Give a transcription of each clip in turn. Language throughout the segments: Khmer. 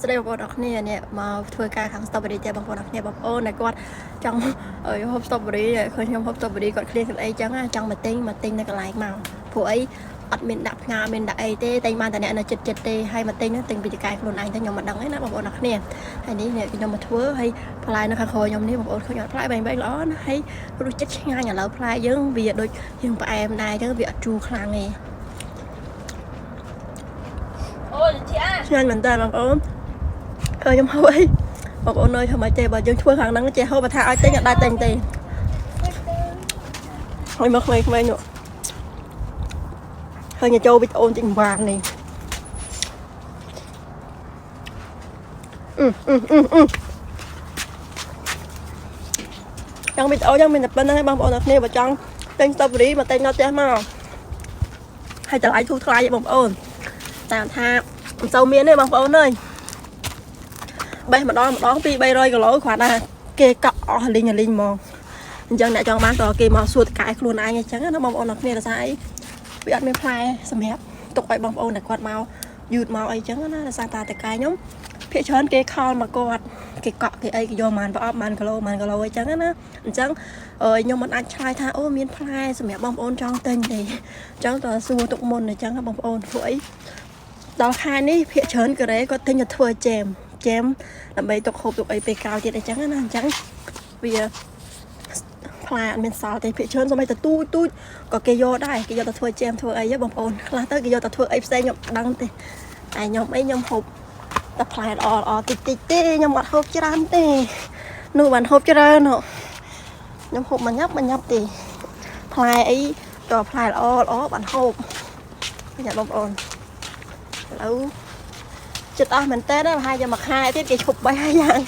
ស្ដីបងប្អូនអរគ្នានេះមកធ្វើការខាង strawberry ទេបងប្អូនអរគ្នាបងប្អូនដែលគាត់ចង់ហូប strawberry ឃើញខ្ញុំហូប strawberry គាត់ឃ្លៀងខ្លួនអីចឹងចង់មកទិញនៅកន្លែងមកព្រោះអីអត់មានដាក់ផ្ញើអត់មានដាក់អីទេតែបានតែអ្នកនៅចិត្តទេហើយមកទិញពីតកែខ្លួនឯងទៅខ្ញុំមិនដឹងទេណាបងប្អូនអរគ្នាហើយនេះខ្ញុំមកធ្វើហើយផ្លែនៅខាងក្រោយខ្ញុំនេះបងប្អូនឃើញអត់ផ្លែបែងល្អណាហើយរសជាតិឆ្ងាញ់ឥឡូវផ្លែយើងវាដូចយើងផ្អែមដែរចឹងវាអត់ជូរខ្លាំងទេអូឆ្ងាញ់មែនតើបងប្អូនខ្ញុំហៅអីបងប្អូននៅធ្វើម៉េចទេបើយើងធ្វើខាងហ្នឹងចេះហូបបើថាឲ្យទិញអត់ដែរទិញទេហើយមកក្មេងៗនោះហើយញ៉ាចូលវីដេអូតិចមួយបាននេះចង់វីដេអូចឹងមានតែប៉ុណ្្នឹងឯងបងប្អូនអរគ្នាបើចង់ទិញ strawberry មកទិញដល់ផ្ទះមកហើយតម្លៃធូរថ្លៃឯងបងប្អូនតាមថាមិនសូវមានទេបងប្អូនអើយបេះម្ដង200-300គីឡូគ្រាន់តែគេកក់អស់លីងហ្មងអញ្ចឹងអ្នកចង់បានក៏គេមកសួរតកែខ្លួនឯងអញ្ចឹងណាបងប្អូនអរគ្នាដោយសារអីវាអត់មានផ្លែសម្រាប់ទុកឲ្យបងប្អូនតែគាត់មកយឺតមកអីចឹងណាដោយសារតែតកែខ្ញុំភាគច្រើនគេខលមកគាត់គេកក់គេអីគេយកបានប្រអប់បានគីឡូអីចឹងណាអញ្ចឹងខ្ញុំមិនអាចឆ្លើយថាអូមានផ្លែសម្រាប់បងប្អូនចង់ទិញទេអញ្ចឹងតើសួរទុកមុនអញ្ចឹងបងប្អូនព្រោះអីដល់ខែនេះភាគច្រើនកូរ៉េគាត់ទិញទៅធ្វើជែមដើម្បីទុកហូបទុកអីពេលក្រោយទៀតអញ្ចឹងណាអញ្ចឹងវាផ្លែអត់មានសល់ទេភាគច្រើនសូម្បីតែទូចក៏គេយកដែរគេយកទៅធ្វើជែមធ្វើអីបងប្អូនខ្លះទៅគេយកទៅធ្វើអីផ្សេងខ្ញុំដឹងទេតែខ្ញុំហូបតែផ្លែល្អតិចទេខ្ញុំអត់ហូបច្រើនទេនោះបានហូបច្រើនខ្ញុំហូបមួយញ៉ាប់ទេផ្លែអីក៏ផ្លែល្អបានហូបញ៉ាំបងប្អូនឥឡូវចិត្តអស់មែនតើប្រហែលជាមួយខែទៀតគេឈប់បេះហើយយ៉ាង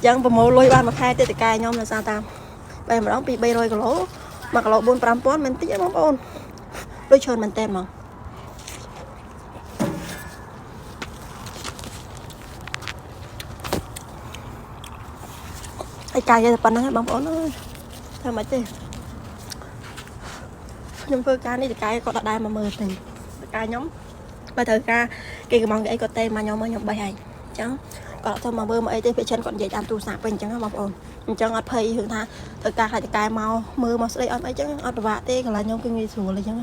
ចឹងប្រមូលលុយបានមួយខែទៀតតកែខ្ញុំនៅសារតាមបេះម្ដង2-300គីឡូ1គីឡូ4-5,000មិនតិចទេបងប្អូនដូចច្រើនមែនតើហ្មងហើយកាយតែប៉ុណ្្នឹងឯងបងប្អូនអើយធ្វើមិនទេខ្ញុំធ្វើការនេះតកែគាត់ដដែលមកមើលទេតកែខ្ញុំបើត្រូវការគេកំងគេអីគាត់ទេមកខ្ញុំបេះហើយអញ្ចឹងគាត់អត់ទៅមកមើលមកអីទេពេលច្រើនគាត់និយាយតាមទូរស័ព្ទវិញអញ្ចឹងបងប្អូនអញ្ចឹងអត់ភ័យរឿងថាត្រូវការខ្លាចតកែមកមើលមកស្ដីអត់អីចឹងអត់ពិបាកទេកន្លែងខ្ញុំគឺងាយស្រួលអញ្ចឹ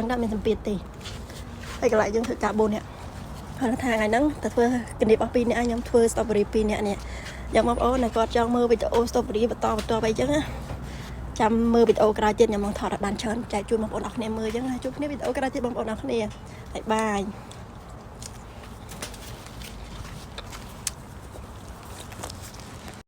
ងតែមានសម្ពាធទេហើយកន្លែងយើងធ្វើការ4នាក់ហើយថាថ្ងៃហ្នឹងទៅធ្វើគណិតអស់2នាក់ខ្ញុំធ្វើ strawberry 2នាក់នេះយ៉ាងបងប្អូនគាត់ចង់មើលវីដេអូ strawberry បន្តអីចឹងណាចាំមើលវីដេអូក្រោយទៀតខ្ញុំនឹងថតឲ្យបានច្រើនចែកជូនបងប្អូនអរគ្នាមើលចឹងជួបគ្នាវីដេអូក្រោយទៀតបងប្អូនអរគ្នាបាយ